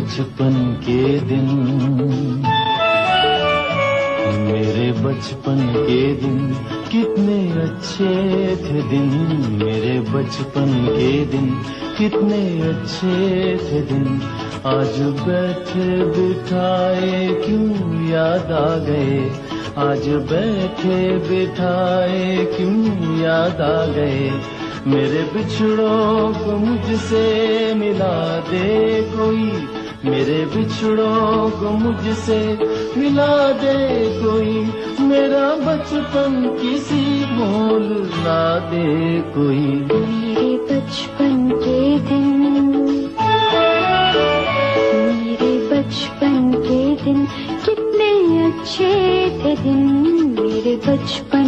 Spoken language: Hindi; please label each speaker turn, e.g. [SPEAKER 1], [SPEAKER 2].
[SPEAKER 1] बचपन के दिन, मेरे बचपन के दिन कितने अच्छे थे दिन, मेरे बचपन के दिन कितने अच्छे थे दिन। आज बैठे बिठाए क्यों याद आ गए, आज बैठे बिठाए क्यों याद आ गए। मेरे बिछड़ों को मुझसे मिला दे कोई, मेरे बिछड़ों को मुझसे मिला दे कोई। मेरा बचपन किसी मोल ला दे कोई।
[SPEAKER 2] मेरे बचपन के दिन, मेरे बचपन के दिन कितने अच्छे थे दिन, मेरे बचपन